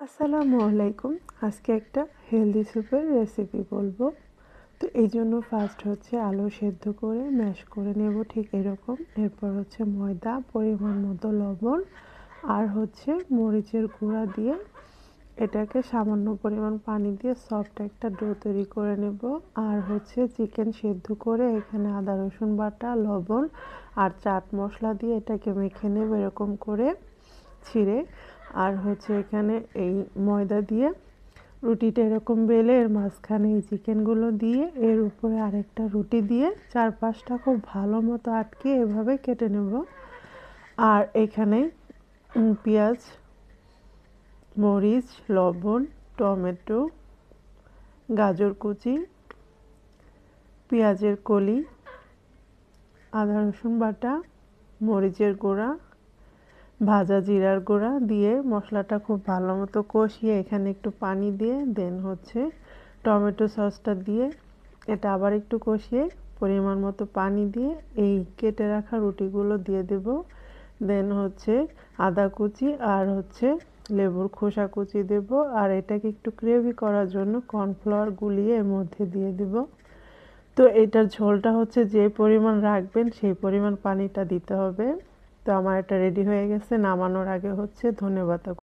আসসালামু আলাইকুম। আজকে একটা হেলদি স্যুপের রেসিপি বলবো। তো এই জন্য ফার্স্ট হচ্ছে আলু সেদ্ধ করে ম্যাশ করে নেব ঠিক এরকম। এরপর হচ্ছে ময়দা, পরিমাণ মতো লবণ আর হচ্ছে মরিচের গুঁড়া দিয়ে এটাকে সামান্য পরিমাণ পানি দিয়ে সফট একটা ডো তৈরি করে নেব। আর হচ্ছে চিকেন সেদ্ধ করে এখানে আদা রসুন বাটা, লবণ আর চাট মশলা দিয়ে এটাকে মেখে নেব এরকম করে ছিঁড়ে। আর হচ্ছে এখানে এই ময়দা দিয়ে রুটিটা এরকম বেলে এর মাঝখানে এই চিকেনগুলো দিয়ে এর উপরে আরেকটা রুটি দিয়ে চারপাশটা খুব ভালো মতো আটকে এভাবে কেটে নেব। আর এখানে পেঁয়াজ, মরিচ, লবণ, টমেটো, গাজর কুচি, পেঁয়াজের কলি, আদা রসুন বাটা, মরিচের গুঁড়া, ভাজা জিরার গুঁড়া দিয়ে মশলাটা খুব ভালো মতো কষিয়ে এখানে একটু পানি দিয়ে দেন হচ্ছে টমেটো সসটা দিয়ে এটা আবার একটু কষিয়ে পরিমাণ মতো পানি দিয়ে এই কেটে রাখা রুটিগুলো দিয়ে দেব। দেন হচ্ছে আদা কুচি আর হচ্ছে লেবুর খোসা কুচি দেব। আর এটাকে একটু গ্রেভি করার জন্য কর্নফ্লাওয়ার গুলিয়ে এর মধ্যে দিয়ে দেব। তো এটার ঝোলটা হচ্ছে যে পরিমাণ রাখবেন সেই পরিমাণ পানিটা দিতে হবে। তো আমার এটা রেডি হয়ে গেছে। নামানোর আগে হচ্ছে ধনেপাতা